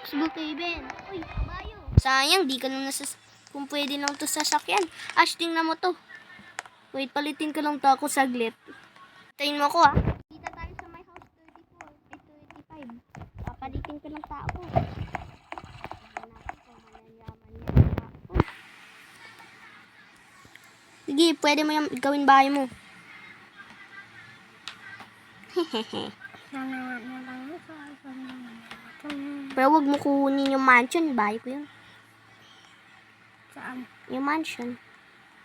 Relax, Brookhaven. Uy, kabayo. Sayang, di ka nung kung pwede lang to sasakyan. Ash, tingnan mo to. Wait, palitin ko lang to ako saglit. Tayin mo ako, ha? Kita tayo sa my house 34. Ay, 25. Papalitin ko lang tao ko. Sige, pwede mo yung gawin bahay mo. Hehehe. Pero wag mo kunin yung mansion. Bahay ko yun. Saan? Yung mansion.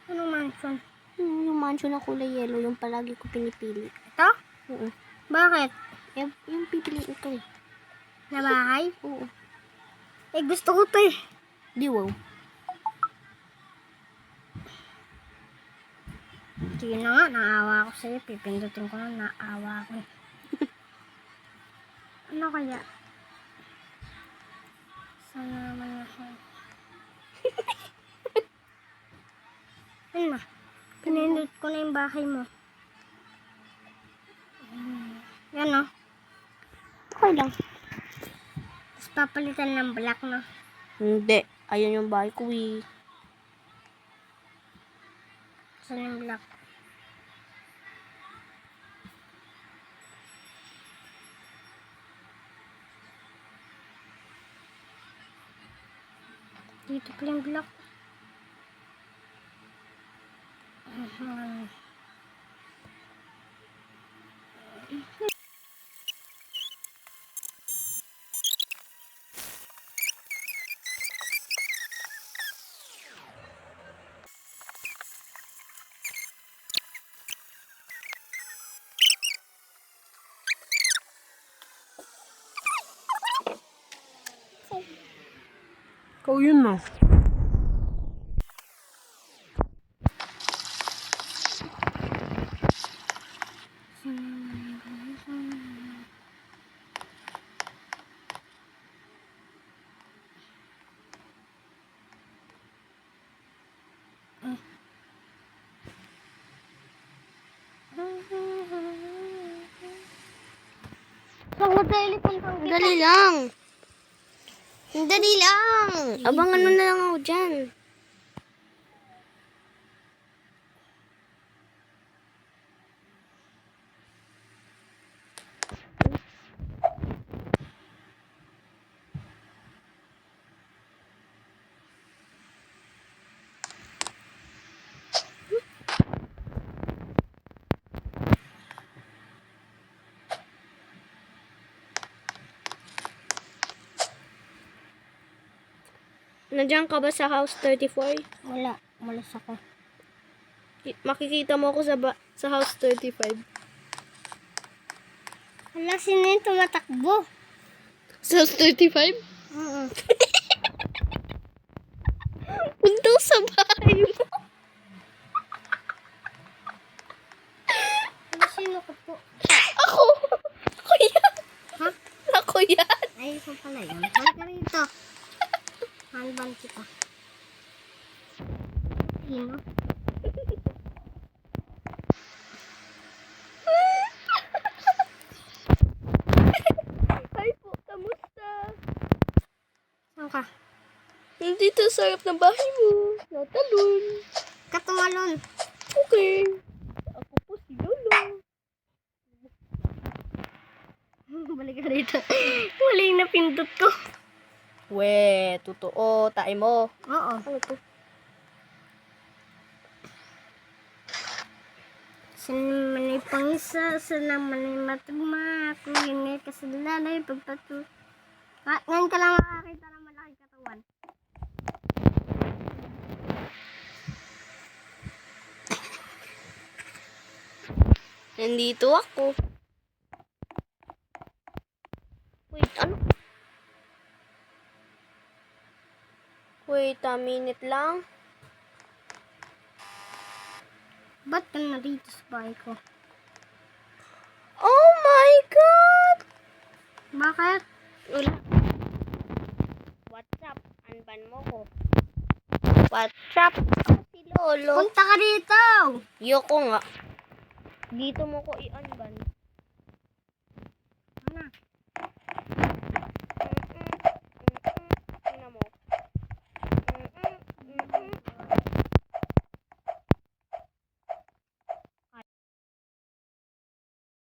Anong mansion? Yung mansion na kulay yellow. Yung palagi ko pinipili. Ito? Oo. Bakit? Yung pipiliin ko eh. Na bahay? Oo. Eh, gusto ko to eh. Di wow. Sige na nga, naawa ako sa'yo. Pipindutin ko na, naawa ako. Ano kaya? Sana naman ako. Ano na? Pinindot ko na yung bahay mo. Yan o. Okay lang. Tapos papalitan ng black na. Hindi. Ayun yung bahay ko eh. Saan yung black? Dito pala yung black. Ikaw yun na. Saan ko tayo puntang kita? Dali lang. Dali lang. Abang ano na lang ako dyan. Nandiyan ka ba sa house 34? Wala. Malas ako. Makikita mo ako sa house 35. Wala, sino yung tumatakbo? Sa house 35? Oo. Punta sa bahay mo. Ano, sino ko po? Ako. Ako yan. Ha? Ako yan. Ay, ikaw pala yun. Halika rito. Hanban kita. Sino? Hi po, kamusta? Saan ka? Nandito sa harap ng bahay mo. Natalon. Katumalon. Okay. Ako po si Lolo. Balik ka rito. Wala yung napindot ko. We, totoo. Tae mo. Oo. Ano to? Saan naman ay pangisa, saan naman ay matugma, kung yun ay kasalalay, pagpatu. Ngayon ka lang makakita ng malaki katawan. Nandito ako. Wait, ano? Wait a minute lang. Ba't ka na dito sa bahay ko? Oh my God! Bakit? Wala. What's up? Anban mo ko. What's up? Si Lolo. Punta ka dito! Yoko nga. Dito mo ko i-unban.